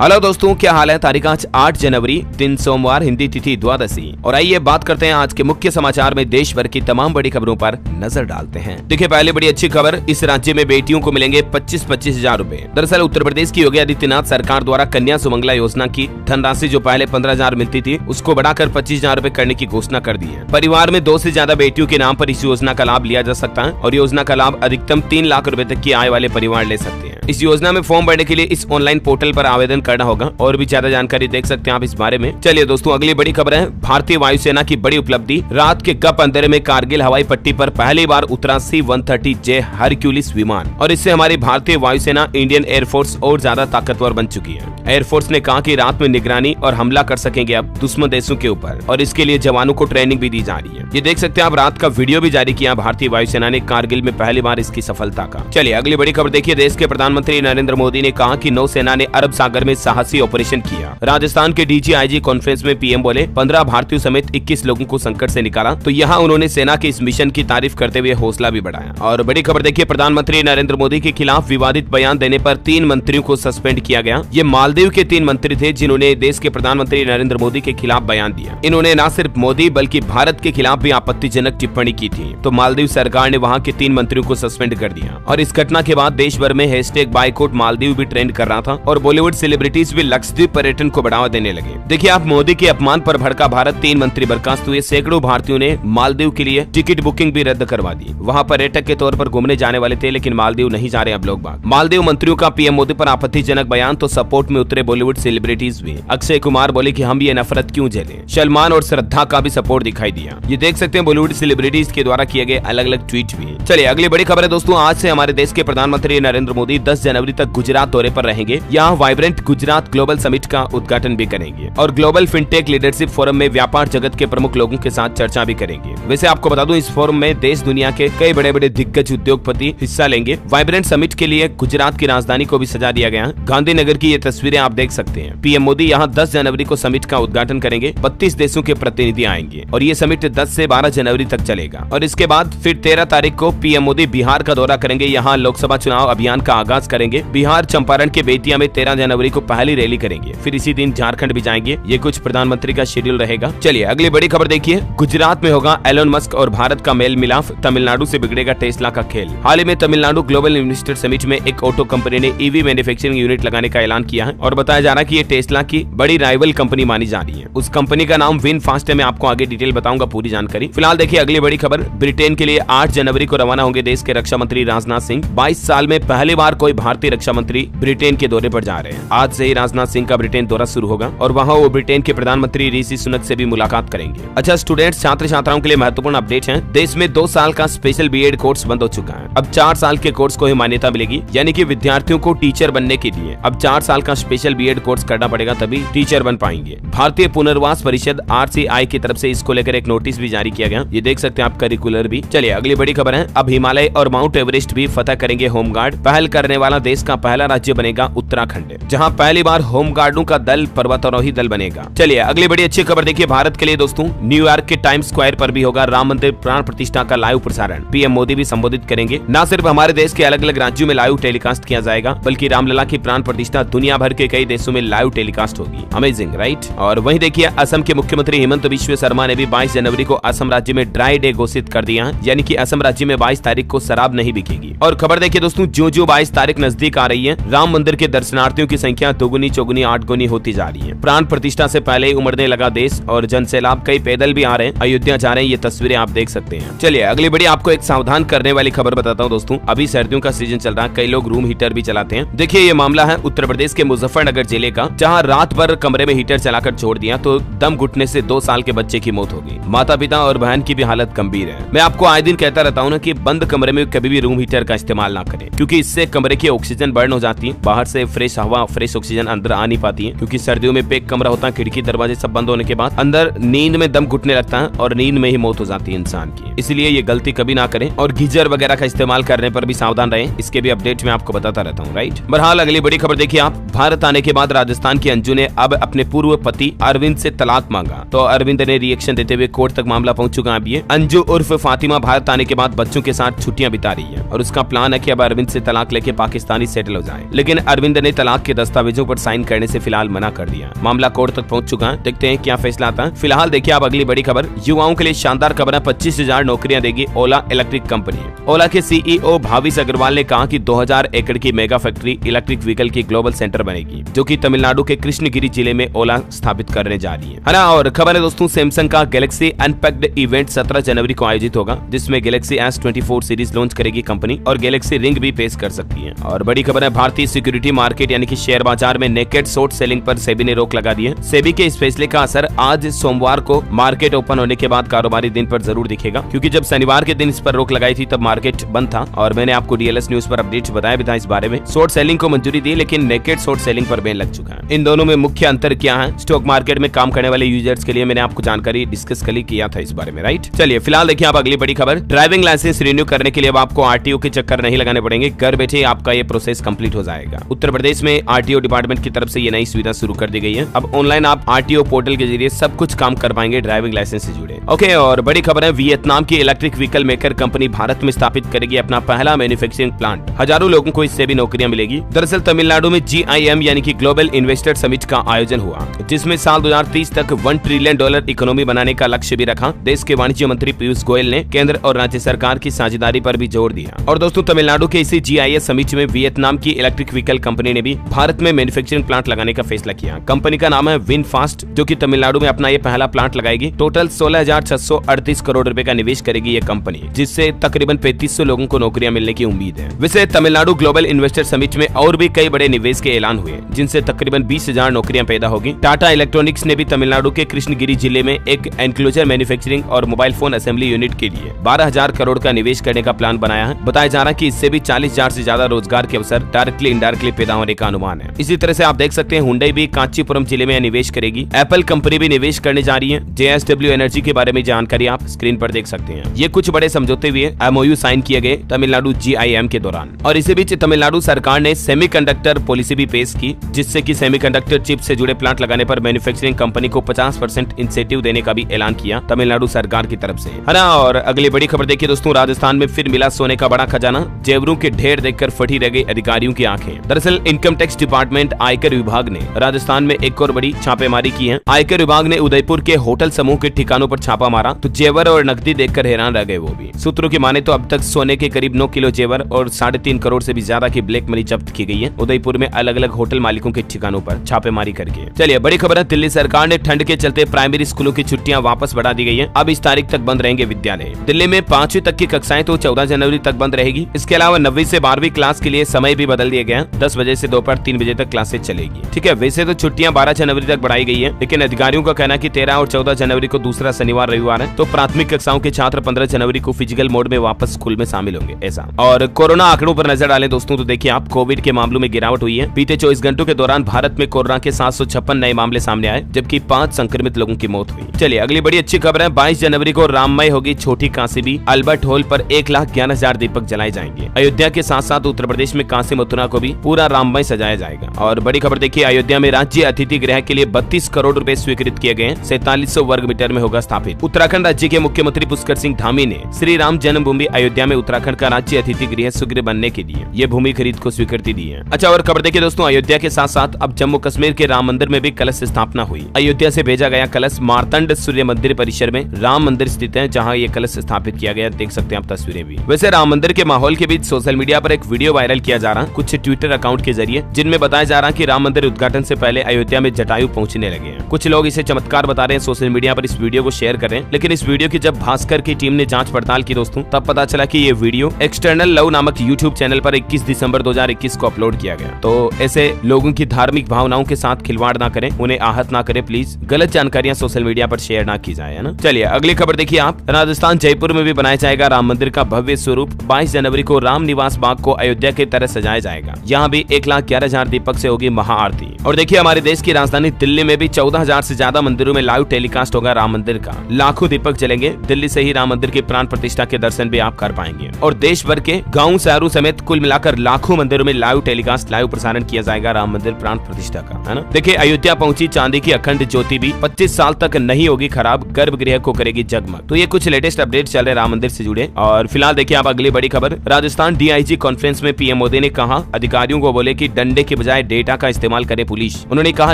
Hello दोस्तों, क्या हाल है। तारीख आज 8 जनवरी, दिन सोमवार, हिंदी तिथि द्वादशी। और आइए बात करते हैं आज के मुख्य समाचार में देश भर की तमाम बड़ी खबरों पर नजर डालते हैं। देखिए, पहले बड़ी अच्छी खबर, इस राज्य में बेटियों को मिलेंगे 25-25 हजार रूपए। दरअसल उत्तर प्रदेश की योगी आदित्यनाथ सरकार द्वारा कन्या सुमंगला योजना की धनराशि जो पहले 15,000 मिलती थी, उसको बढ़ाकर 25,000 रूपए करने की घोषणा कर दी है। परिवार में 2 से ज्यादा बेटियों के नाम पर इस योजना का लाभ लिया जा सकता है और योजना का लाभ अधिकतम 3 लाख रूपए तक की आय वाले परिवार ले सकते हैं। इस योजना में फॉर्म भरने के लिए इस ऑनलाइन पोर्टल पर आवेदन करना होगा और भी ज्यादा जानकारी देख सकते हैं आप इस बारे में। चलिए दोस्तों, अगली बड़ी खबर है भारतीय वायुसेना की बड़ी उपलब्धि। रात के कप अंधेरे में कारगिल हवाई पट्टी पर पहली बार उतरा C-130J हरक्यूलिस विमान और इससे हमारी भारतीय वायुसेना, इंडियन एयरफोर्स और ज्यादा ताकतवर बन चुकी है। एयरफोर्स ने कहा कि रात में निगरानी और हमला कर सकेंगे अब दुश्मन देशों के ऊपर और इसके लिए जवानों को ट्रेनिंग भी दी जा रही है। ये देख सकते हैं आप, रात का वीडियो भी जारी किया भारतीय वायुसेना ने कारगिल में पहली बार इसकी सफलता का। चलिए अगली बड़ी खबर देखिए, देश के प्रधानमंत्री नरेंद्र मोदी ने कहा कि नौसेना ने अरब सागर में साहसी ऑपरेशन किया। राजस्थान के DGIG कॉन्फ्रेंस में PM बोले 15 भारतीयों समेत 21 लोगों को संकट से निकाला। तो यहाँ उन्होंने सेना के इस मिशन की तारीफ करते हुए हौसला भी बढ़ाया। और बड़ी खबर देखिए, प्रधानमंत्री नरेंद्र मोदी के खिलाफ विवादित बयान देने पर 3 मंत्रियों को सस्पेंड किया गया। ये मालदीव के 3 मंत्री थे जिन्होंने देश के प्रधानमंत्री नरेंद्र मोदी के खिलाफ बयान दिया। इन्होंने न सिर्फ मोदी बल्कि भारत के खिलाफ भी आपत्तिजनक टिप्पणी की थी। तो मालदीव सरकार ने वहाँ के 3 मंत्रियों को सस्पेंड कर दिया और इस घटना के बाद देश भर में #बाइकआउट मालदीव भी ट्रेंड कर रहा था और बॉलीवुड सेलिब्रिटीज भी लक्षद्वीप पर्यटन को बढ़ावा देने लगे। देखिए आप, मोदी के अपमान पर भड़का भारत, 3 मंत्री बर्खास्त हुए। सैकड़ों भारतीयों ने मालदीव के लिए टिकट बुकिंग भी रद्द करवा दी। वहाँ पर्यटक के तौर पर घूमने जाने वाले थे, लेकिन मालदीव नहीं जा रहे अब लोग बाग। मालदीव मंत्रियों का PM मोदी पर आपत्तिजनक बयान, तो सपोर्ट में उतरे बॉलीवुड सेलिब्रिटीज भी। अक्षय कुमार बोले कि हम ये नफरत क्यों झेलें। सलमान और श्रद्धा का भी सपोर्ट दिखाई दिया। ये देख सकते हैं बॉलीवुड सेलिब्रिटीज के द्वारा किए गए अलग अलग ट्वीट भी। चलिए अगली बड़ी खबर है दोस्तों, आज से हमारे देश के प्रधानमंत्री नरेंद्र मोदी 10 जनवरी तक गुजरात दौरे पर रहेंगे। यहाँ वाइब्रेंट गुजरात ग्लोबल समिट का उद्घाटन भी करेंगे और ग्लोबल फिनटेक लीडरशिप फोरम में व्यापार जगत के प्रमुख लोगों के साथ चर्चा भी करेंगे। वैसे आपको बता दूं, इस फोरम में देश दुनिया के कई बड़े बड़े दिग्गज उद्योगपति हिस्सा लेंगे। वाइब्रेंट समिट के लिए गुजरात की राजधानी को भी सजा दिया गया है। गांधीनगर की ये तस्वीरें आप देख सकते हैं। PM मोदी यहाँ 10 जनवरी को समिट का उद्घाटन करेंगे। 32 देशों के प्रतिनिधि आएंगे और ये समिट 10 से 12 जनवरी तक चलेगा। और इसके बाद फिर 13 तारीख को PM मोदी बिहार का दौरा करेंगे। यहाँ लोकसभा चुनाव अभियान का आगाज करेंगे। बिहार चंपारण के बेतिया में 13 जनवरी को पहली रैली करेंगे। फिर इसी दिन झारखंड भी जाएंगे। ये कुछ प्रधानमंत्री का शेड्यूल रहेगा। चलिए अगली बड़ी खबर देखिए, गुजरात में होगा एलोन मस्क और भारत का मेल मिलाप, तमिलनाडु से बिगड़ेगा टेस्ला का खेल। हाल ही में तमिलनाडु ग्लोबल इन्वेस्टर समिट में एक ऑटो कंपनी ने EV मैन्युफैक्चरिंग यूनिट लगाने का ऐलान किया है और बताया जा रहा है कि ये टेस्ला की बड़ी राइवल कंपनी मानी जा रही है। उस कंपनी का नाम विनफास्ट है। मैं आपको आगे डिटेल बताऊंगा पूरी जानकारी। फिलहाल देखिए अगली बड़ी खबर, ब्रिटेन के लिए 8 जनवरी को रवाना होंगे देश के रक्षा मंत्री राजनाथ सिंह। 22 साल में पहली बार कोई भारतीय रक्षा मंत्री ब्रिटेन के दौरे पर जा रहे हैं। आज से ही राजनाथ सिंह का ब्रिटेन दौरा शुरू होगा और वहाँ वो ब्रिटेन के प्रधानमंत्री ऋषि सुनक से भी मुलाकात करेंगे। अच्छा स्टूडेंट्स, छात्र छात्राओं के लिए महत्वपूर्ण अपडेट है। देश में 2 साल का स्पेशल B.Ed कोर्स बंद हो चुका है। अब 4 साल के कोर्स को ही मान्यता मिलेगी, यानी कि विद्यार्थियों को टीचर बनने के लिए अब 4 साल का स्पेशल B.Ed कोर्स करना पड़ेगा, तभी टीचर बन पाएंगे। भारतीय पुनर्वास परिषद RCI की तरफ से इसको लेकर एक नोटिस भी जारी किया गया। ये देख सकते हैं आप, करिकुलर भी। चलिए अगली बड़ी खबर है, अब हिमालय और माउंट एवरेस्ट भी फतह करेंगे होमगार्ड। पहल करने वाला देश का पहला राज्य बनेगा उत्तराखंड, जहाँ पहली बार होमगार्डों का दल पर्वतारोही दल बनेगा। चलिए अगली बड़ी अच्छी खबर देखिए, भारत के लिए दोस्तों, न्यूयॉर्क के टाइम्स स्क्वायर पर भी होगा राम मंदिर प्राण प्रतिष्ठा का लाइव प्रसारण। PM मोदी भी संबोधित करेंगे। न सिर्फ हमारे देश के अलग अलग राज्यों में लाइव टेलीकास्ट किया जाएगा, बल्कि रामलला की प्राण प्रतिष्ठा दुनिया भर के कई देशों में लाइव टेलीकास्ट होगी। Amazing right. और वहीं देखिए, असम के मुख्यमंत्री हेमंत बिश्व शर्मा ने भी 22 जनवरी को असम राज्य में ड्राई डे घोषित कर दिया है, यानी कि असम राज्य में 22 तारीख को शराब नहीं बिकेगी। और खबर देखिए दोस्तों, जो 22 तारीख नजदीक आ रही है, राम मंदिर के दर्शनार्थियों की संख्या दोगुनी चौगुनी 8 गुनी होती जा रही है। प्राण प्रतिष्ठा से पहले ही उमड़ने लगा देश और जन सैलाब, कई पैदल भी आ रहे हैं, अयोध्या जा रहे हैं। ये तस्वीरें आप देख सकते हैं। चलिए अगली बड़ी आपको एक सावधान करने वाली खबर बताता हूँ दोस्तों। अभी सर्दियों का सीजन चल रहा है, कई लोग रूम हीटर भी चलाते हैं। देखिए ये मामला है उत्तर प्रदेश के मुजफ्फरनगर जिले का, जहाँ रात भर कमरे में हीटर चलाकर छोड़ दिया तो दम घुटने से 2 साल के बच्चे की मौत हो गई। माता पिता और बहन की भी हालत गंभीर है। मैं आपको आए दिन कहता रहता हूँ ना कि बंद कमरे में कभी भी रूम हीटर का इस्तेमाल ना करें, क्योंकि इससे कमरे की ऑक्सीजन बर्न हो जाती है। बाहर से फ्रेश हवा, फ्रेश ऑक्सीजन अंदर आ नहीं पाती है, क्योंकि सर्दियों में पैक कमरा होता है, खिड़की दरवाजे सब बंद होने के बाद अंदर नींद में दम घुटने लगता है और नींद में ही मौत हो जाती है इंसान की। इसलिए ये गलती कभी ना करें और गीजर वगैरह का इस्तेमाल करने पर भी सावधान रहें। इसके भी अपडेट मैं आपको बताता रहता हूँ राइट। बहरहाल अगली बड़ी खबर देखिए आप, भारत आने के बाद राजस्थान की अंजू ने अब अपने पूर्व पति अरविंद से तलाक मांगा। तो अरविंद ने रिएक्शन देते हुए कोर्ट तक मामला पहुंच चुका है। अब ये अंजू उर्फ फातिमा भारत आने के बाद बच्चों के साथ छुट्टियां बिता रही है और उसका प्लान है कि अब अरविंद से तलाक लेके पाकिस्तानी सेटल हो जाए। लेकिन अरविंद ने तलाक के दस्तावेज दस्तावेजों पर साइन करने से फिलहाल मना कर दिया। मामला कोर्ट तक पहुंच चुका है, देखते हैं क्या फैसला आता है। फिलहाल देखिए आप अगली बड़ी खबर, युवाओं के लिए शानदार खबर है, 25,000 नौकरियां देगी ओला इलेक्ट्रिक कंपनी। ओला के सीईओ भाविश अग्रवाल ने कहा कि 2000 एकड़ की मेगा फैक्ट्री इलेक्ट्रिक व्हीकल की ग्लोबल सेंटर बनेगी, जो कि तमिलनाडु के कृष्णगिरी जिले में ओला स्थापित करने जा रही है ना। और खबर है दोस्तों, सैमसंग का गैलेक्सी अनपैक्ड इवेंट 17 जनवरी को आयोजित होगा, जिसमें गैलेक्सी S24 सीरीज लॉन्च करेगी कंपनी और गैलेक्सी रिंग भी पेश कर सकती है। और बड़ी खबर है, भारतीय सिक्योरिटी मार्केट यानी कि शेयर बाजार में नेकेड शॉर्ट सेलिंग पर सेबी ने रोक लगा दी है। सेबी के इस फैसले का असर आज सोमवार को मार्केट ओपन होने के बाद कारोबारी दिन पर जरूर दिखेगा, क्योंकि जब शनिवार के दिन इस पर रोक लगाई थी तब मार्केट बंद था और मैंने आपको डीएलएस न्यूज पर अपडेट बताया भी था इस बारे में। शॉर्ट सेलिंग को मंजूरी दी, लेकिन नेकेड शॉर्ट सेलिंग पर बैन लग चुका है। इन दोनों में मुख्य अंतर क्या है, स्टॉक मार्केट में काम करने वाले यूजर्स के लिए मैंने आपको जानकारी डिस्कस कल किया था इस बारे में, राइट। चलिए फिलहाल देखिए आप अगली बड़ी खबर, ड्राइविंग लाइसेंस रिन्यू करने के लिए अब आपको आरटीओ के चक्कर नहीं लगाने पड़ेंगे, घर बैठे आपका ये प्रोसेस कंप्लीट हो जाएगा। उत्तर प्रदेश में आरटीओ डिपार्टमेंट की तरफ से ये नई सुविधा शुरू कर दी गई है। अब ऑनलाइन आप आरटीओ पोर्टल के जरिए सब कुछ काम कर पाएंगे ड्राइविंग लाइसेंस से जुड़े। ओके, और बड़ी खबर है, वियतनाम की electric vehicle maker company Bharat में स्थापित करेगी अपना पहला मैन्युफैक्चरिंग प्लांट। हजारों लोगों को इससे भी नौकरियां मिलेगी। दरअसल तमिलनाडु में GIM यानी कि ग्लोबल इन्वेस्टर समिट का आयोजन हुआ, जिसमें साल 2030 तक $1 ट्रिलियन इकोनॉमी बनाने का लक्ष्य भी रखा। देश के वाणिज्य मंत्री पीयूष गोयल ने केंद्र और राज्य सरकार की साझेदारी पर भी जोर दिया। और दोस्तों, तमिलनाडु के इसी GIS समिट में वियतनाम की इलेक्ट्रिक व्हीकल कंपनी ने भी भारत में मैन्युफैक्चरिंग प्लांट लगाने का फैसला किया। कंपनी का नाम है विनफास्ट, जो कि तमिलनाडु में अपना ये पहला प्लांट लगाएगी। टोटल 16,638 करोड़ रुपए का निवेश करेगी ये कंपनी, जिससे तकरीबन 3500 लोगों को नौकरियां मिलने की उम्मीद है। वैसे तमिलनाडु ग्लोबल इन्वेस्टर समिट में और भी कई बड़े निवेश के ऐलान हुए, जिनसे तकरीबन 20,000 नौकरियां पैदा होगी। टाटा इलेक्ट्रॉनिक्स ने भी तमिलनाडु के कृष्णगिरी जिले में एक एनक्लोजर मैन्युफैक्चरिंग और मोबाइल फोन असेंबली यूनिट के लिए 12,000 करोड़ का निवेश करने का प्लान बनाया है। बताया जा रहा है कि इससे भी 40,000 से ज्यादा रोजगार के अवसर डायरेक्टली इनडायरेक्टली पैदा होने का अनुमान है। इसी तरह से आप देख सकते हैं, हुंडई भी कांचीपुरम जिले में निवेश करेगी। एप्पल कंपनी भी निवेश करने जा रही है। JSW एनर्जी के बारे में जानकारी आप स्क्रीन पर देख सकते हैं। ये कुछ बड़े समझौते हुए MOU साइन किए गए तमिलनाडु GIM के दौरान। और इसी बीच तमिलनाडु सरकार ने सेमीकंडक्टर पॉलिसी भी पेश की, जिससे कि सेमीकंडक्टर चिप से जुड़े प्लांट लगाने पर मैन्युफैक्चरिंग कंपनी को 50% इंसेंटिव देने का भी ऐलान किया तमिलनाडु सरकार की तरफ से, है ना। और अगली बड़ी खबर देखिए दोस्तों, राजस्थान में फिर मिला सोने का बड़ा खजाना। जेवरों के ढेर देखकर फटी रह गई अधिकारियों की आंखें। दरअसल इनकम टैक्स डिपार्टमेंट आयकर विभाग ने राजस्थान में एक और बड़ी छापेमारी की है। आयकर विभाग ने उदयपुर के होटल समूह के ठिकानों पर छापा मारा, तो जेवर और नकदी देखकर हैरान रह गए वो भी। सूत्रों की माने तो अब तक सोने के करीब 9 किलो जेवर और 3.5 करोड़ से भी ज्यादा की ब्लैक मनी जब्त की गई है उदयपुर में अलग अलग होटल मालिकों के ठिकानों पर छापेमारी करके। चलिए बड़ी खबर है, दिल्ली सरकार ने ठंड के चलते प्राइमरी स्कूलों की छुट्टियां वापस बढ़ा दी गई है। अब इस तारीख तक बंद रहेंगे विद्यालय। दिल्ली में 5वीं तक की कक्षाएं तो 14 जनवरी तक बंद रहेगी। इसके अलावा 9वीं से 12वीं क्लास के लिए समय भी बदल दिया गया। 10 बजे से दोपहर 3 बजे तक क्लासेज चलेगी। ठीक है, वैसे तो छुट्टियां 12 जनवरी तक बढ़ाई गई है, लेकिन अधिकारियों का कहना है कि 13 और 14 जनवरी को दूसरा शनिवार रविवार है, तो प्राथमिक कक्षाओं के छात्र 15 जनवरी को फिजिकल मोड में वापस स्कूल में शामिल होंगे ऐसा। और कोरोना आंकड़ों पर नजर डालें दोस्तों, तो देखिए आप, कोविड के मामलों में गिरावट हुई है। बीते 24 घंटों के दौरान भारत में कोरोना के 756 नए मामले सामने आए, जबकि 5 संक्रमित लोगों की मौत हुई। चलिए अगली बड़ी अच्छी खबर है, 22 जनवरी को राममय होगी छोटी काशी भी। अल्बर्ट हॉल पर 1,11,000 दीपक जलाए जाएंगे। अयोध्या के साथ साथ उत्तर प्रदेश में काशी मथुरा को भी पूरा राममय सजाया जाएगा। और बड़ी खबर देखिए, अयोध्या में राज्य अतिथि गृह के लिए 32 करोड़ रुपए स्वीकृत किए गए। 4700 वर्ग मीटर में होगा स्थापित। उत्तराखंड राज्य के मुख्यमंत्री पुष्कर सिंह धामी ने श्री राम जन्मभूमि अयोध्या में उत्तराखंड का राज्य अतिथि गृह स्वीकृत बनने के लिए ये भूमि खरीद को स्वीकृति दी है। अच्छा, और खबर देखिए दोस्तों, अयोध्या के साथ साथ अब जम्मू कश्मीर के राम मंदिर में भी कलश स्थापना हुई। अयोध्या से भेजा गया कलश मार्तंड सूर्य मंदिर परिसर में राम मंदिर स्थित है, जहाँ ये कलश स्थापित किया गया। देख सकते हैं आप तस्वीरें भी। वैसे राम मंदिर के माहौल के बीच सोशल मीडिया पर एक वीडियो वायरल किया जा रहा है कुछ ट्विटर अकाउंट के जरिए, जिनमें बताया जा रहा है कि राम मंदिर उद्घाटन से पहले अयोध्या में जटायु पहुंचने लगे हैं। कुछ लोग इसे चमत्कार बता रहे हैं, सोशल मीडिया पर इस वीडियो को शेयर कर रहे हैं, लेकिन इस वीडियो की जब भास्कर की टीम ने जांच पड़ताल की दोस्तों, तब पता चला कि ये वीडियो एक्सटर्नल लव नामक यूट्यूब चैनल पर 21 दिसंबर 2021 को अपलोड किया गया। तो ऐसे लोगों की धार्मिक भावनाओं के साथ खिलवाड़ ना करें, उन्हें आहत ना करें प्लीज। गलत जानकारियां सोशल मीडिया पर शेयर ना की जाए, है ना। चलिए अगली खबर देखिए आप, राजस्थान जयपुर में भी बनाया जाएगा राम मंदिर का भव्य स्वरूप। 22 जनवरी को राम निवास बाग को अयोध्या की तरह सजाया जाएगा। यहाँ भी 1,11,000 दीपक से होगी महाआरती। और देखिए हमारे देश की राजधानी दिल्ली में भी 14,000 से ज्यादा मंदिरों में लाइव टेलीकास्ट होगा राम मंदिर का। लाखों दीपक जलेंगे। दिल्ली से ही राम मंदिर की प्राण प्रतिष्ठा के दर्शन भी आप कर पाएंगे। और देश भर के गाँव शहरों समेत कुल मिलाकर लाखों मंदिरों में लाइव टेलीकास्ट, लाइव प्रसारण किया जाएगा राम मंदिर प्राण प्रतिष्ठा का, है ना। देखिए अयोध्या पहुंची चांदी की अखंड ज्योति भी 25 साल तक नहीं होगी खराब, गर्भगृह को करेगी जगमग। तो ये कुछ लेटेस्ट अपडेट चल रहे राम मंदिर से जुड़े। और फिलहाल देखिए आप अगली बड़ी खबर, राजस्थान DIG कॉन्फ्रेंस में PM मोदी ने कहा, अधिकारियों को बोले कि डंडे के बजाय बजाय डेटा का इस्तेमाल करे पुलिस। उन्होंने कहा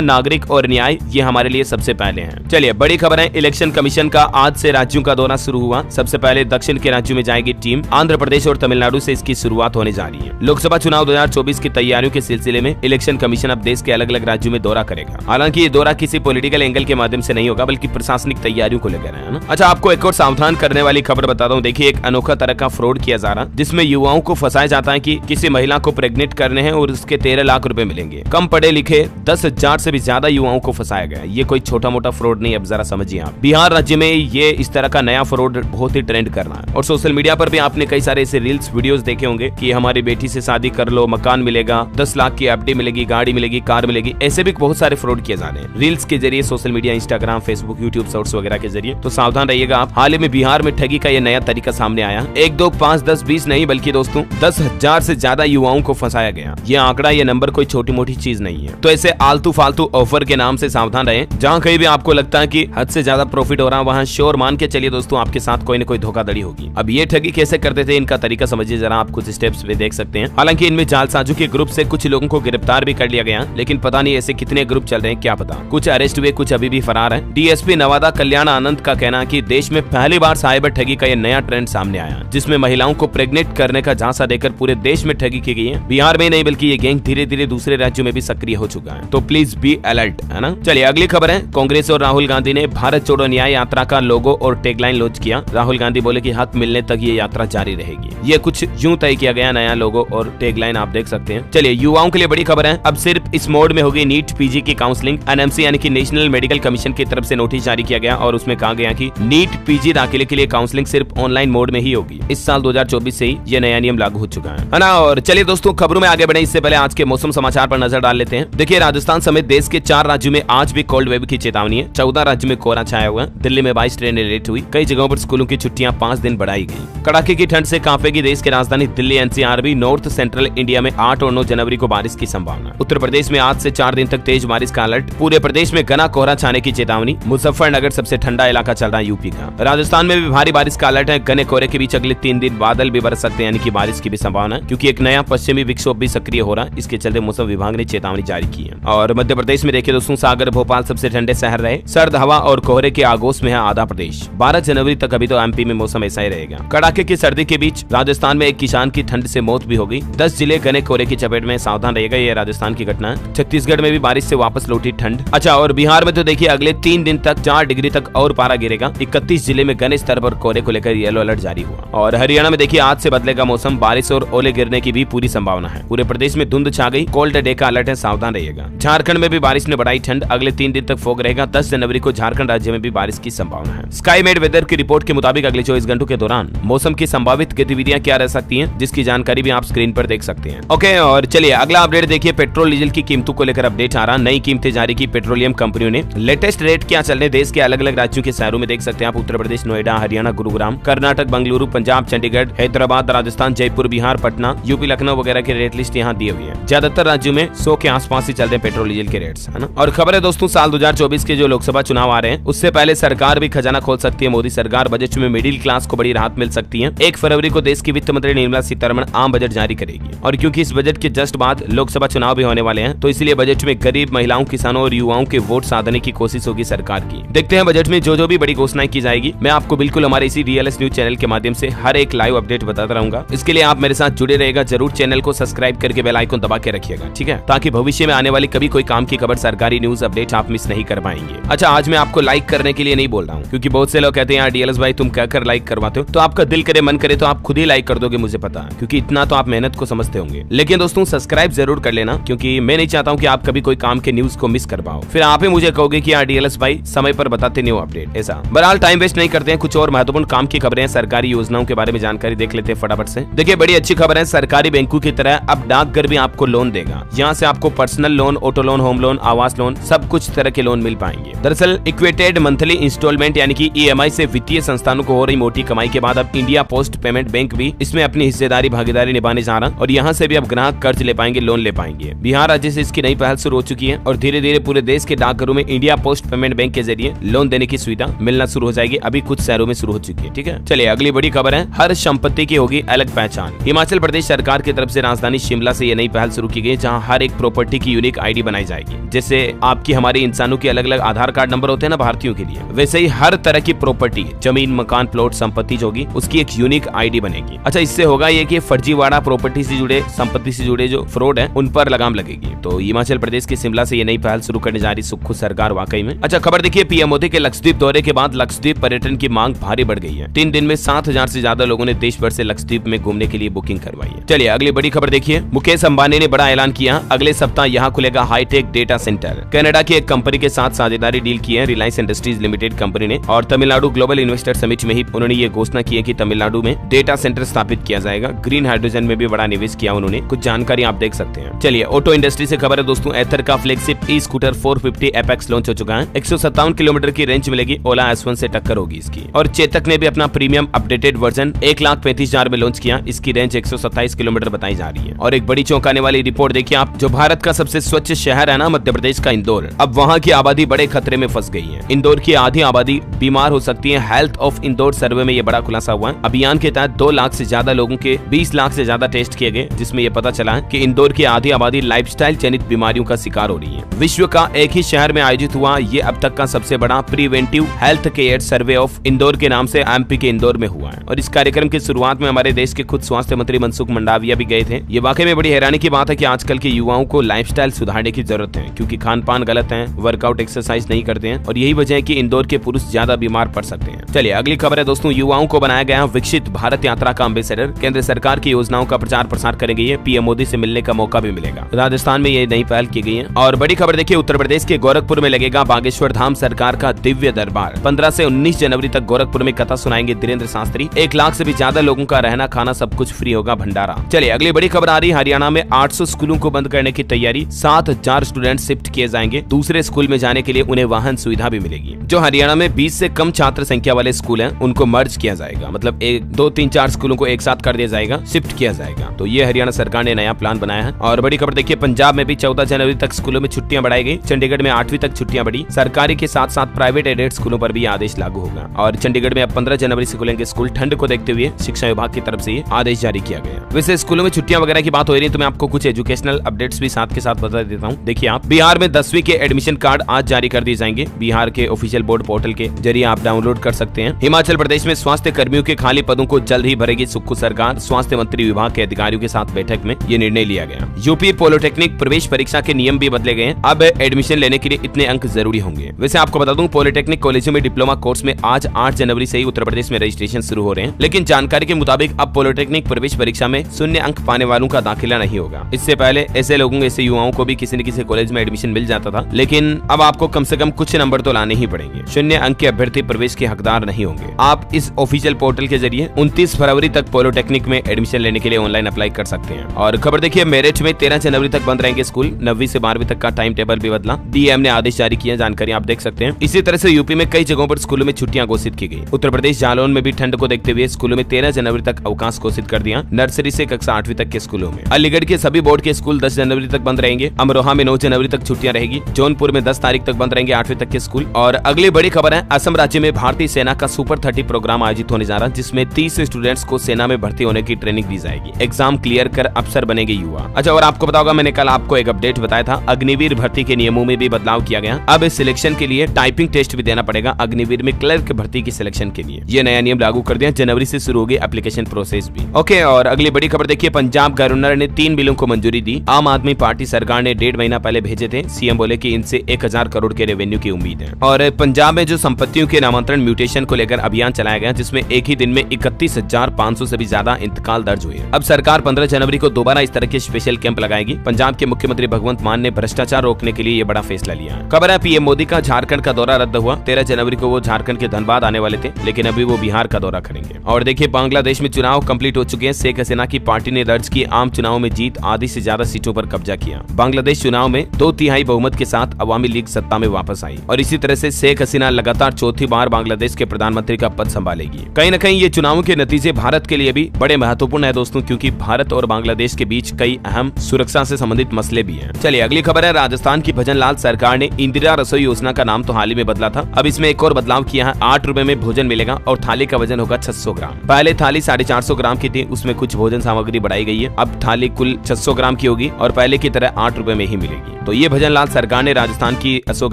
नागरिक और न्याय ये हमारे लिए सबसे पहले है। चलिए बड़ी खबर है, इलेक्शन कमीशन का आज से राज्यों का दौरा शुरू हुआ। सबसे पहले दक्षिण के राज्यों में जाएगी टीम। आंध्र प्रदेश और तमिलनाडु से इसकी शुरुआत होने जा रही है। लोकसभा चुनाव 2024 की तैयारियों के सिलसिले में इलेक्शन कमीशन अब देश के अलग अलग राज्यों में दौरा करेगा। हालांकि ये दौरा किसी पॉलिटिकल एंगल के माध्यम से नहीं होगा, बल्कि प्रशासनिक तैयारियों को लेकर है ना। अच्छा, आपको एक और सावधान करने वाली खबर बताता हूँ। देखिए, एक अनोखा तरह का फ्रॉड किया जा रहा, जिसमें युवाओं को फंसाया जाता है कि किसी महिला को प्रेग्नेंट करने हैं और उसके 13 लाख रुपए मिलेंगे। कम पढ़े लिखे 10,000 से भी ज्यादा युवाओं को फंसाया गया। ये कोई छोटा मोटा फ्रॉड नहीं, अब जरा समझिए आप। बिहार राज्य में ये इस तरह का नया फ्रॉड बहुत ही ट्रेंड कर रहा है और सोशल मीडिया पर भी आपने कई सारे ऐसे रील्स वीडियोस देखे होंगे कि हमारी बेटी से शादी कर लो, मकान मिलेगा, 10 लाख की एफडी मिलेगी, गाड़ी मिलेगी, कार मिलेगी। ऐसे भी बहुत सारे फ्रॉड किए जा रहे हैं रील्स के जरिए, social media, Instagram, Facebook, YouTube shorts वगैरह के जरिए। तो सावधान रहिएगा आप। हाल ही में बिहार में ठगी का ये नया तरीका सामने आया। 1, 2, 5, 10, 20 नहीं, बल्कि दोस्तों 10,000 से ज्यादा युवाओं को फंसाया गया। ये आंकड़ा, ये नंबर कोई छोटी मोटी चीज नहीं है। तो ऐसे आलतू फालतू ऑफर के नाम से सावधान रहें। जहाँ कहीं भी आपको लगता है कि हद से ज्यादा प्रॉफिट हो रहा है, वहाँ श्योर मान के चलिए दोस्तों, आपके साथ कोई न कोई धोखाधड़ी होगी। अब ये ठगी कैसे करते थे, इनका तरीका समझिए जरा, आप कुछ स्टेप्स पे देख सकते हैं। हालांकि इनमें जालसाजों के ग्रुप से कुछ लोगों को गिरफ्तार भी कर लिया गया, लेकिन पता नहीं ऐसे कितने ग्रुप चल रहे हैं, क्या पता। कुछ अरेस्ट हुए, कुछ अभी भी फरार है। डीएसपी नवादा कल्याण आनंद का कहना है कि देश में पहली बार साइबर ठगी का ये नया ट्रेंड सामने आया, जिसमें महिलाओं को प्रेग्नेंट करने का झांसा देकर पूरे देश में ठगी की गई है। बिहार में नहीं, बल्कि ये गैंग धीरे धीरे दूसरे राज्यों में भी सक्रिय हो चुका है। तो प्लीज बी अलर्ट, है ना। चलिए अगली खबर है, कांग्रेस और राहुल गांधी ने भारत छोड़ो न्याय यात्रा का लोगो और टैगलाइन लॉन्च किया। राहुल गांधी बोले कि हक मिलने तक ये यात्रा जारी रहेगी। ये कुछ यूं तय किया गया नया लोगो और टैगलाइन, आप देख सकते हैं। चलिए युवाओं के लिए बड़ी खबर है, अब सिर्फ इस मोड में होगी नीट पीजी की काउंसलिंग। एनएमसी यानी कि नेशनल मेडिकल कमीशन की तरफ से नोटिस जारी किया गया और उसमें कहा गया कि नीट पीजी दाखिले के लिए काउंसलिंग सिर्फ ऑनलाइन मोड में ही होगी। इस साल 2024 से ही ये नया नियम लागू हो चुका है ना। और चलिए दोस्तों, खबरों में आगे बढ़े इससे पहले आज के मौसम समाचार पर नजर डाल लेते हैं। देखिए, राजस्थान समेत देश के 4 राज्यों में आज भी कोल्ड वेव की चेतावनी है। 14 राज्यों में कोहरा छाया हुआ है। दिल्ली में 22 ट्रेनें लेट हुई। कई जगहों पर स्कूलों की छुट्टियां 5 दिन बढ़ाई गई। कड़ाके की ठंड से कांपेगी देश की राजधानी दिल्ली। एनसीआर भी नॉर्थ सेंट्रल इंडिया में 8 और 9 जनवरी को बारिश की संभावना। उत्तर प्रदेश में आज से 4 दिन तक तेज बारिश का अलर्ट। पूरे प्रदेश में घना कोहरा छाने की चेतावनी। मुजफ्फरनगर सबसे ठंडा इलाका चल रहा है यूपी का। राजस्थान में भी भारी बारिश का अलर्ट है। घने कोहरे के बीच अगले 3 दिन बादल भी बरस सकते हैं, यानी कि बारिश की भी संभावना है, क्योंकि एक नया पश्चिमी विक्षोभ भी सक्रिय हो रहा है। इसके चलते मौसम विभाग ने चेतावनी जारी की है। और मध्य प्रदेश में देखिए दोस्तों, सागर भोपाल सबसे ठंडे शहर रहे। सर्द हवा और कोहरे के आगोश में है आधा प्रदेश। 12 जनवरी तक अभी तो एमपी में मौसम ऐसा ही रहेगा। कड़ाके की सर्दी के बीच राजस्थान में एक किसान की ठंड से मौत भी हो गई। 10 जिले घने कोहरे की चपेट में, सावधान रहेगा, ये राजस्थान की घटना है। छत्तीसगढ़ में भी बारिश से वापस लौटी ठंड। अच्छा, और बिहार में तो देखिए अगले 3 दिन तक 4 डिग्री तक और पारा गिरेगा। 31 जिले में घने स्तर पर कोहरे को लेकर येलो अलर्ट जारी हुआ। और हरियाणा में देखिए आज से बदलेगा मौसम। बारिश और ओले गिरने की भी पूरी संभावना है। पूरे प्रदेश में धुंध छा गई। कोल्ड डे का अलर्ट है, सावधान रहिएगा। झारखंड में भी बारिश ने बढ़ाई ठंड। अगले 3 दिन तक फॉग रहेगा। 10 जनवरी को झारखंड राज्य में भी बारिश की संभावना है। स्काई मेड वेदर की रिपोर्ट के मुताबिक अगले 24 घंटों के दौरान मौसम की संभावित गतिविधियां क्या रह सकती हैं, जिसकी जानकारी भी आप स्क्रीन पर देख सकते हैं। ओके, और चलिए अगला अपडेट देखिए, पेट्रोल डीजल की कीमतों को लेकर अपडेट आ रहा। नई कीमतें जारी की पेट्रोलियम कंपनियों ने। लेटेस्ट रेट क्या चल रहे देश के अलग अलग राज्यों के शहरों में देख सकते हैं आप। उत्तर प्रदेश, नोएडा, हरियाणा, गुरुग्राम, कर्नाटक, बेंगलुरु, पंजाब, चंडीगढ़, हैदराबाद, राजस्थान, जयपुर, बिहार, पटना, यूपी, लखनऊ वगैरह की रेट लिस्ट यहाँ दी हुई है। ज्यादातर राज्यों में 100 के आसपास ही चलते हैं पेट्रोल डीजल के रेट्स, है ना। और खबर है दोस्तों, साल 2024 के जो लोकसभा चुनाव आ रहे हैं, उससे पहले सरकार भी खजाना खोल सकती है। मोदी सरकार बजट में मिडिल क्लास को बड़ी राहत मिल सकती है। 1 फरवरी को देश की वित्त मंत्री निर्मला सीतारमण आम बजट जारी करेगी। और क्योंकि इस बजट के जस्ट बाद लोकसभा चुनाव भी होने वाले हैं, तो इसलिए बजट में गरीब, महिलाओं, किसानों और युवाओं के वोट साधने की कोशिश होगी सरकार की। देखते हैं बजट में जो भी बड़ी घोषणाएं की जाएगी, मैं आपको बिल्कुल हमारे इसी डीएलएस न्यूज चैनल के माध्यम से हर एक लाइव अपडेट बताता रहूंगा। इसके लिए आप मेरे साथ जुड़े रहेगा जरूर। चैनल को सब्सक्राइब करके बेल आइकन दबा के रखिएगा, ठीक है, ताकि भविष्य में आने वाली कभी कोई काम की खबर, सरकारी न्यूज अपडेट आप मिस नहीं कर पाएंगे। अच्छा, आज मैं आपको लाइक करने के लिए नहीं बोल रहा हूँ, क्योंकि बहुत से लोग कहते हैं यार डीएलएस भाई तुम कहकर लाइक करवाते हो, तो आपका दिल करे, मन करे तो आप खुद ही लाइक कर दोगे, मुझे पता है, क्योंकि इतना तो आप मेहनत को समझते होंगे। लेकिन दोस्तों सब्सक्राइब जरूर कर लेना, क्योंकि मैं नहीं चाहता हूँ कि आप कभी कोई काम के न्यूज को मिस कर पाओ। फिर आप ही मुझे कहोगे कि यार डीएलएस भाई समय पर बताते नहीं हो अपडेट। ऐसा बहरहाल टाइम वेस्ट नहीं करते हैं, कुछ और महत्वपूर्ण काम की खबरें, सरकारी योजनाओं के बारे में जानकारी देख लेते हैं फटाफट से। देखिए बड़ी अच्छी खबर है, सरकारी बैंकों की तरह अब डाकघर भी आपको लोन देगा। यहाँ से आपको personal loan, auto loan, home loan, आवास लोन, सब कुछ तरह के लोन मिल पाएंगे। दरअसल इक्वेटेड मंथली इंस्टॉलमेंट यानी कि ईएमआई से वित्तीय संस्थानों को हो रही मोटी कमाई के बाद अब इंडिया पोस्ट पेमेंट बैंक भी इसमें अपनी हिस्सेदारी भागीदारी निभाने जा रहा, और यहाँ से भी अब ग्राहक कर्ज ले पाएंगे, लोन ले पाएंगे। बिहार राज्य से इसकी नई पहल शुरू हो चुकी है और धीरे धीरे पूरे देश के डाकघरों में इंडिया पोस्ट पेमेंट बैंक के जरिए लोन देने की सुविधा मिलना शुरू हो जाएगी। अभी कुछ शहरों में शुरू हो चुकी है, ठीक है। चलिए अगली बड़ी खबर है, हर संपत्ति की होगी अलग पहचान। हिमाचल प्रदेश सरकार की तरफ से राजधानी शिमला से ये नई पहल शुरू की गई, जहाँ जहाँ हर एक प्रॉपर्टी की यूनिक आईडी बनाई जाएगी। जैसे आपकी हमारे इंसानों के अलग अलग आधार कार्ड नंबर होते हैं ना भारतीयों के लिए, वैसे ही हर तरह की प्रॉपर्टी, जमीन, मकान, प्लॉट, संपत्ति जो होगी उसकी एक यूनिक आईडी बनेगी। अच्छा, इससे होगा ये कि फर्जीवाड़ा प्रॉपर्टी से जुड़े, संपत्ति से जुड़े जो फ्रॉड है उन पर लगाम लगेगी। तो हिमाचल प्रदेश के शिमला से ये नई पहल शुरू करने जा रही सुक्खू सरकार वाकई में। अच्छा, खबर देखिए, पीएम मोदी के लक्षद्वीप दौरे के बाद लक्षद्वीप पर्यटन की मांग भारी बढ़ गई है। 3 दिन में 7,000 से ज्यादा लोगों ने देश भर से लक्षद्वीप में घूमने के लिए बुकिंग करवाई है। चलिए अगली बड़ी खबर देखिए, मुकेश अंबानी ने बड़ा ऐलान किया, अगले सप्ताह यहाँ खुलेगा हाईटेक डेटा सेंटर। कनाडा की एक कंपनी के साथ साझेदारी डील की है रिलायंस इंडस्ट्रीज लिमिटेड कंपनी ने, और तमिलनाडु ग्लोबल इन्वेस्टर समिट में ही उन्होंने ये घोषणा की है कि तमिलनाडु में डेटा सेंटर स्थापित किया जाएगा। ग्रीन हाइड्रोजन में भी बड़ा निवेश किया उन्होंने, कुछ जानकारी आप देख सकते हैं। चलिए ऑटो इंडस्ट्री से खबर है दोस्तों, एथर का flagship e scooter 450 apex launch हो चुका है। 157 किलोमीटर की रेंज मिलेगी, ओला S1 से टक्कर होगी इसकी। और चेतक ने भी अपना प्रीमियम अपडेटेड वर्जन 1,35,000 में लॉन्च किया, इसकी रेंज 127 किलोमीटर बताई जा रही है। और एक बड़ी चौंकाने वाली रिपोर्ट देखिए आप, जो भारत का सबसे स्वच्छ शहर है ना मध्य प्रदेश का इंदौर, अब वहाँ की आबादी बड़े खतरे में फंस गई है। इंदौर की आधी आबादी बीमार हो सकती है। हेल्थ ऑफ इंदौर सर्वे में ये बड़ा खुलासा हुआ है। अभियान के तहत 2 लाख से ज्यादा लोगों के 20 लाख से ज्यादा टेस्ट किए गए, जिसमें यह पता चला है कि इंदौर की आधी आबादी लाइफस्टाइल जनित बीमारियों का शिकार हो रही है। विश्व का एक ही शहर में आयोजित हुआ ये अब तक का सबसे बड़ा preventive health care survey of Indore के नाम से MP के इंदौर में हुआ है। और इस कार्यक्रम की शुरुआत में हमारे देश के खुद स्वास्थ्य मंत्री मनसुख मंडाविया भी गए थे। ये वाकई में बड़ी हैरानी की बात है कि आजकल के युवाओं को लाइफस्टाइल सुधारने की जरूरत है, क्योंकि खान पान गलत है, वर्कआउट एक्सरसाइज नहीं करते हैं, और यही वजह है कि इंदौर के पुरुष ज्यादा बीमार पड़ सकते हैं। चलिए अगली खबर है दोस्तों, युवाओं को बनाया गया विकसित भारत यात्रा का एम्बेसडर। केंद्र सरकार की योजनाओं का प्रचार प्रसार करेंगे, पीएम मोदी से मिलने का मौका भी मिलेगा। राजस्थान में ये नई पहल की गई है। और बड़ी खबर देखिए, उत्तर प्रदेश के गोरखपुर में लगेगा बागेश्वर धाम सरकार का दिव्य दरबार। 15 से 19 जनवरी तक गोरखपुर में कथा सुनाएंगे धीरेन्द्र शास्त्री। 1 लाख से भी ज्यादा लोगों का रहना खाना सब कुछ फ्री होगा, भंडारा। चलिए अगली बड़ी खबर आ रही, हरियाणा में 800 स्कूलों को बंद करने की तैयारी। 7,000 स्टूडेंट शिफ्ट किए जाएंगे, दूसरे स्कूल में जाने के लिए उन्हें वाहन सुविधा भी मिलेगी। जो हरियाणा में 20 से कम छात्र संख्या वाले स्कूल हैं उनको मर्ज किया जाएगा, मतलब 1, 2, 3, 4 स्कूलों को एक साथ कर दिया जाएगा, शिफ्ट किया जाएगा। तो ये हरियाणा सरकार ने नया प्लान बनाया है। और बड़ी खबर देखिए, पंजाब में भी 14 जनवरी तक स्कूलों में छुट्टियां बढ़ाई गई। चंडीगढ़ में 8वीं तक छुट्टियां बढ़ी। सरकारी के साथ साथ प्राइवेट एडेड स्कूलों पर भी आदेश लागू होगा। और चंडीगढ़ में अब 15 जनवरी से खुलेंगे स्कूल। ठंड को देखते हुए शिक्षा विभाग की तरफ से ये आदेश जारी किया गया। वैसे स्कूलों में छुट्टियां वगैरह की बात हो रही है तो मैं आपको कुछ एजुकेशनल अपडेट्स भी साथ के साथ बता देता हूँ। देखिए आप, बिहार में 10वीं के एडमिशन कार्ड आज जारी कर दिए जाएंगे। बिहार के ऑफिशियल बोर्ड पोर्टल के जरिए आप डाउनलोड कर सकते हैं। हिमाचल प्रदेश में स्वास्थ्य कर्मियों के खाली पदों को जल्द ही भरेगी सुक्खू सरकार। स्वास्थ्य मंत्री विभाग के अधिकारियों के साथ बैठक में ये निर्णय लिया गया। यूपी पॉलिटेक्निक प्रवेश परीक्षा के नियम भी बदले गए। अब एडमिशन लेने के लिए इतने अंक जरूरी होंगे। वैसे आपको बता दूं, पॉलिटेक्निक कॉलेजों में डिप्लोमा कोर्स में आज 8 जनवरी से ही उत्तर प्रदेश में रजिस्ट्रेशन शुरू हो रहे हैं। लेकिन जानकारी के मुताबिक अब पॉलिटेक्निक प्रवेश परीक्षा में 0 अंक पाने वालों का दाखिला नहीं होगा। इससे पहले ऐसे लोगों, ऐसे युवाओं को भी किसी न किसी कॉलेज में एडमिशन मिल जाता था, लेकिन अब आपको कम से कम कुछ नंबर तो लाने ही पड़ेंगे। 0 अंक के अभ्यर्थी प्रवेश के हकदार नहीं होंगे। आप इस ऑफिशियल पोर्टल के जरिए 29 फरवरी तक पॉलिटेक्निक में एडमिशन लेने के लिए ऑनलाइन अप्लाई कर सकते हैं। और खबर देखिए, मेरठ में 13 जनवरी तक बंद रहेंगे स्कूल। 9वीं से 12वीं तक का टाइम टेबल भी बदला। डीएम ने आदेश जारी किया, जानकारी आप देख सकते हैं। इसी तरह से यूपी में कई जगहों पर स्कूलों में छुट्टियां घोषित की गई। उत्तर प्रदेश जालौन में भी ठंड को देखते हुए स्कूलों में 13 जनवरी तक अवकाश घोषित कर दिया। नर्सरी से कक्षा 8वीं तक के स्कूलों में। अलीगढ़ के सभी बोर्ड के स्कूल 10 जनवरी तक बंद रहेंगे। अमरोहा में 9 जनवरी तक छुट्टियां रहेगी। जौनपुर में 10 तारीख तक बंद रहेंगे 8वीं तक के स्कूल। और अगली बड़ी खबर है, असम राज्य में भारतीय सेना का सुपर 30 प्रोग्राम आयोजित होने जा रहा है, जिसमें 30 स्टूडेंट्स को सेना में भर्ती होने की ट्रेनिंग दी जाएगी। एग्जाम क्लियर कर अफसर बनेंगे युवा। अच्छा, और आपको बताओगा, मैंने कल आपको एक अपडेट बताया था, अग्निवीर भर्ती के नियमों में भी बदलाव किया गया। अब इस सिलेक्शन के लिए टाइपिंग टेस्ट भी देना पड़ेगा अग्निवीर में क्लर्क भर्ती की सिलेक्शन के लिए। ये नया नियम लागू कर दिया। जनवरी से शुरू होगी एप्लीकेशन प्रोसेस भी। ओके, और अगली बड़ी खबर देखिए, पंजाब गवर्नर ने 3 बिलों को मंजूरी दी। आम आदमी पार्टी सरकार ने 1.5 महीना पहले भेजे थे। सीएम बोले कि इनसे 1000 करोड़ के रेवेन्यू की उम्मीद है। और पंजाब में जो संपत्तियों के नामांतरण म्यूटेशन को लेकर अभियान चलाया गया, जिसमें एक ही दिन में 31,500 से भी ज्यादा इंतकाल दर्ज हुए। अब सरकार 15 जनवरी को दोबारा इस तरह के स्पेशल कैंप लगाएगी। पंजाब के मुख्यमंत्री भगवंत मान ने भ्रष्टाचार रोकने के लिए ये बड़ा फैसला लिया। खबर है, पीएम मोदी का झारखंड का दौरा रद्द हुआ। 13 जनवरी को वो झारखंड के धनबाद आने वाले थे, लेकिन अभी वो बिहार का दौरा करेंगे। और देखिए, बांग्लादेश में चुनाव कंप्लीट हो चुके हैं। शेख हसीना की पार्टी ने दर्ज की आम चुनाव में जीत, आधी से ज्यादा सीटों पर कब्जा किया। बांग्लादेश चुनाव में 2/3 बहुमत के साथ अवामी लीग सत्ता में वापस आई। और इसी तरह से शेख हसीना लगातार चौथी बार बांग्लादेश के प्रधानमंत्री का पद संभालेगी। कहीं न कहीं ये चुनावों के नतीजे भारत के लिए भी बड़े महत्वपूर्ण है दोस्तों, क्योंकि भारत और बांग्लादेश के बीच कई अहम सुरक्षा से संबंधित मसले भी हैं। चलिए अगली खबर है, राजस्थान की भजन लाल सरकार ने इंदिरा रसोई योजना का नाम तो हाल ही में बदला था। अब इसमें एक और बदलाव किया है। 8 रुपए में भोजन मिलेगा और थाली का वजन होगा 600 ग्राम। पहले थाली 450 ग्राम की थी, उसमें कुछ भोजन सामग्री बढ़ाई गई है। अब थाली कुल 600 ग्राम की होगी। होगी और पहले की तरह 8 रुपए में ही मिलेगी। तो ये भजन लाल सरकार ने राजस्थान की अशोक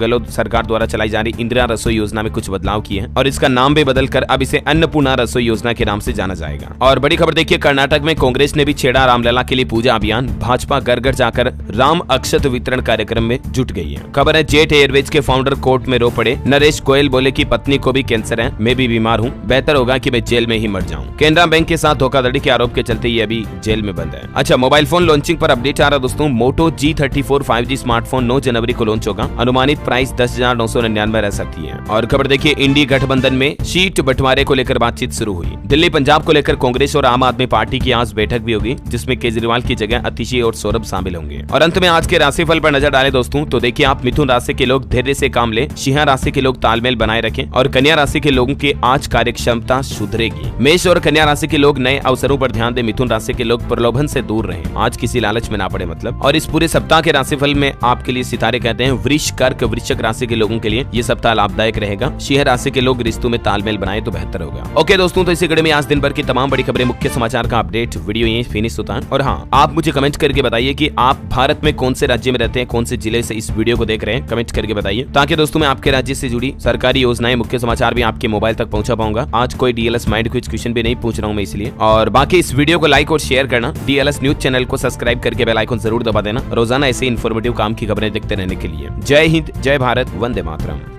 गहलोत सरकार द्वारा चलाई जा रही इंदिरा रसोई योजना में कुछ बदलाव किए हैं और इसका नाम भी बदलकर अब इसे अन्नपूर्णा रसोई योजना के नाम से जाना जाएगा। और बड़ी खबर देखिए, कर्नाटक में कांग्रेस ने भी छेड़ा रामलला के लिए पूजा अभियान। भाजपा घर घर जाकर राम अक्षत वितरण कार्यक्रम में जुट गई है। खबर है जेट एयरवेज के फाउंडर कोर्ट में रो पड़े। नरेश गोयल बोले कि पत्नी को भी कैंसर है, मैं भी बीमार हूँ, बेहतर होगा कि मैं जेल में ही मर जाऊं। केनरा बैंक के साथ धोखाधड़ी के आरोप के चलते ये अभी जेल में बंद है। अच्छा, मोबाइल फोन लॉन्चिंग पर अपडेट आ रहा दोस्तों। मोटो G34 5G स्मार्टफोन 9 जनवरी को लॉन्च होगा। अनुमानित प्राइस 10,999 रह सकती है। और खबर देखिए, इंडी गठबंधन में सीट बंटवारे को लेकर बातचीत शुरू हुई। दिल्ली पंजाब को लेकर कांग्रेस और आम आदमी पार्टी की आज बैठक भी होगी, जिसमें केजरीवाल की जगह अतिशी और सौरभ शामिल होंगे। और अंत में आज के राशिफल पर नजर डालें दोस्तों, तो देखिए आप मिथुन राशि के लोग धैर्य से काम ले, सिंह राशि के लोग तालमेल बनाए रखें और कन्या राशि के लोगों की आज कार्य क्षमता सुधरेगी। मेष और कन्या राशि के लोग नए अवसरों पर ध्यान दें। मिथुन राशि के लोग प्रलोभन से दूर रहें, आज किसी लालच में ना पड़े मतलब। और इस पूरे सप्ताह के राशिफल में आपके लिए सितारे कहते हैं वृष, कर्क, वृश्चिक राशि के लोगों के लिए ये सप्ताह लाभदायक रहेगा। सिंह राशि के लोग रिश्तों में तालमेल बनाए तो बेहतर होगा। ओके दोस्तों, तो इसी कड़ी में आज दिन भर की तमाम बड़ी खबरें, मुख्य समाचार का अपडेट वीडियो यहीं फिनिश होता है। और हाँ, आप मुझे कमेंट करके बताइए कि आप भारत में कौन से राज्य में रहते हैं, कौन से जिले से इस वीडियो को देख रहे हैं, कमेंट करके बताइए, ताकि दोस्तों मैं आपके राज्य से जुड़ी सरकारी योजनाएं, मुख्य समाचार भी आपके मोबाइल तक पहुंचा पाऊंगा। आज कोई डीएलएस माइंड क्विज क्वेश्चन भी नहीं पूछ रहा हूं मैं इसलिए। और बाकी इस वीडियो को लाइक और शेयर करना, डीएलएस न्यूज चैनल को सब्सक्राइब करके बेल आइकन जरूर दबा देना, रोजाना ऐसे इन्फॉर्मेटिव काम की खबरें देखते रहने के लिए। जय हिंद, जय भारत, वंदे मातरम।